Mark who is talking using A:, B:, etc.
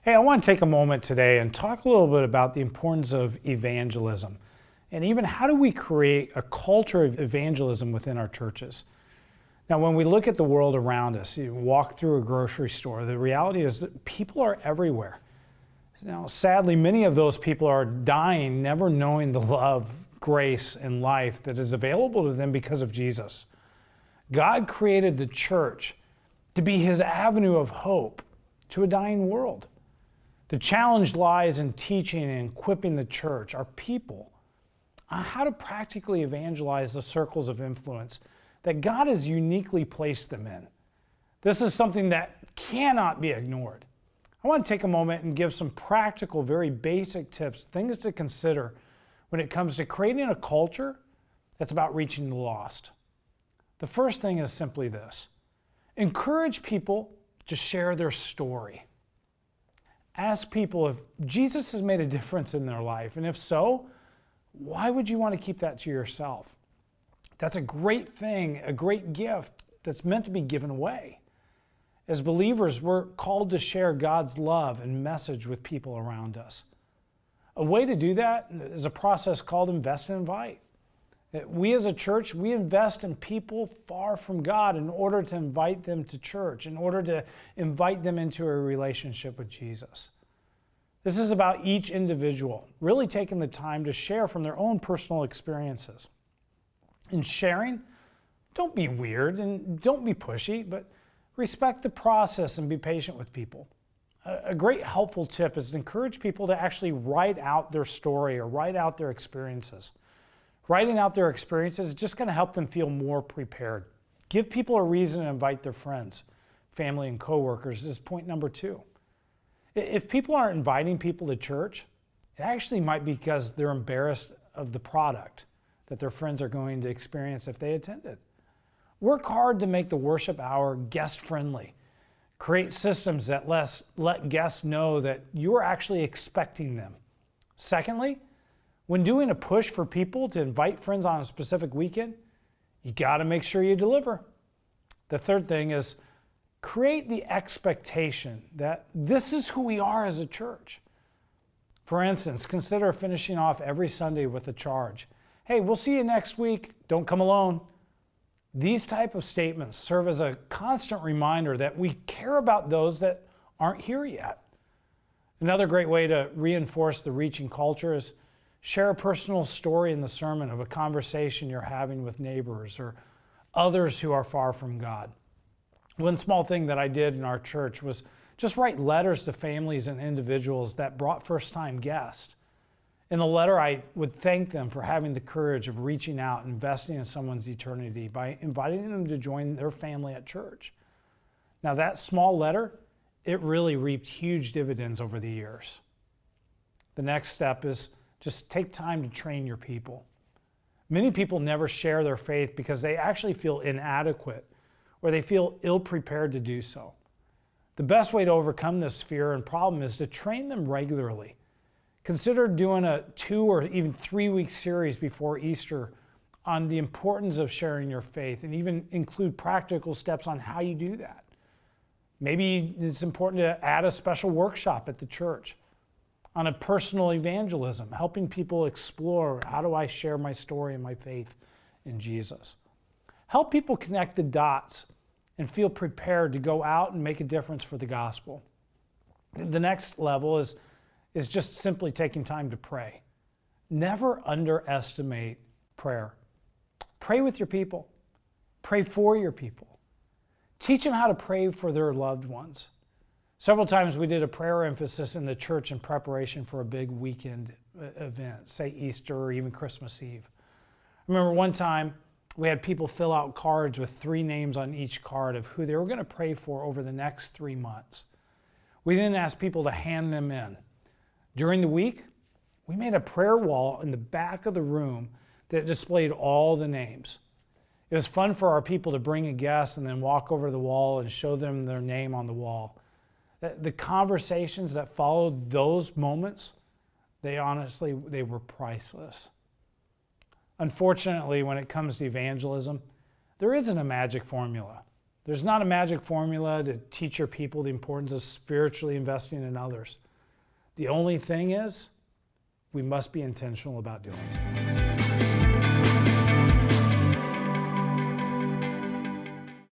A: Hey, I want to take a moment today and talk a little bit about the importance of evangelism and even how do we create a culture of evangelism within our churches. Now, when we look at the world around us, you walk through a grocery store, the reality is that people are everywhere. Now, sadly, many of those people are dying, never knowing the love, grace, and life that is available to them because of Jesus. God created the church to be his avenue of hope to a dying world. The challenge lies in teaching and equipping the church, our people, on how to practically evangelize the circles of influence that God has uniquely placed them in. This is something that cannot be ignored. I want to take a moment and give some practical, very basic tips, things to consider when it comes to creating a culture that's about reaching the lost. The first thing is simply this: encourage people to share their story. Ask people if Jesus has made a difference in their life, and if so, why would you want to keep that to yourself? That's a great thing, a great gift that's meant to be given away. As believers, we're called to share God's love and message with people around us. A way to do that is a process called invest and invite. We as a church, we invest in people far from God in order to invite them to church, in order to invite them into a relationship with Jesus. This is about each individual really taking the time to share from their own personal experiences. In sharing, don't be weird and don't be pushy, but respect the process and be patient with people. A great helpful tip is to encourage people to actually write out their story or write out their experiences. Writing out their experiences is just going to help them feel more prepared. Give people a reason to invite their friends, family, and coworkers is point number 2. If people aren't inviting people to church, it actually might be because they're embarrassed of the product that their friends are going to experience if they attended. Work hard to make the worship hour guest-friendly. Create systems that let guests know that you're actually expecting them. Secondly, when doing a push for people to invite friends on a specific weekend, you got to make sure you deliver. The third thing is create the expectation that this is who we are as a church. For instance, consider finishing off every Sunday with a charge. Hey, we'll see you next week. Don't come alone. These type of statements serve as a constant reminder that we care about those that aren't here yet. Another great way to reinforce the reaching culture is share a personal story in the sermon of a conversation you're having with neighbors or others who are far from God. One small thing that I did in our church was just write letters to families and individuals that brought first-time guests. In the letter, I would thank them for having the courage of reaching out and investing in someone's eternity by inviting them to join their family at church. Now, that small letter, it really reaped huge dividends over the years. The next step is just take time to train your people. Many people never share their faith because they actually feel inadequate or they feel ill-prepared to do so. The best way to overcome this fear and problem is to train them regularly. Consider doing a 2 or even 3-week series before Easter on the importance of sharing your faith and even include practical steps on how you do that. Maybe it's important to add a special workshop at the church on a personal evangelism, helping people explore how do I share my story and my faith in Jesus. Help people connect the dots and feel prepared to go out and make a difference for the gospel. The next level is just simply taking time to pray. Never underestimate prayer. Pray with your people. Pray for your people. Teach them how to pray for their loved ones. Several times we did a prayer emphasis in the church in preparation for a big weekend event, say Easter or even Christmas Eve. I remember one time we had people fill out cards with 3 names on each card of who they were going to pray for over the next 3 months. We then asked people to hand them in. During the week, we made a prayer wall in the back of the room that displayed all the names. It was fun for our people to bring a guest and then walk over to the wall and show them their name on the wall. The conversations that followed those moments, they were priceless. Unfortunately, when it comes to evangelism, there isn't a magic formula. There's not a magic formula to teach your people the importance of spiritually investing in others. The only thing is, we must be intentional about doing it.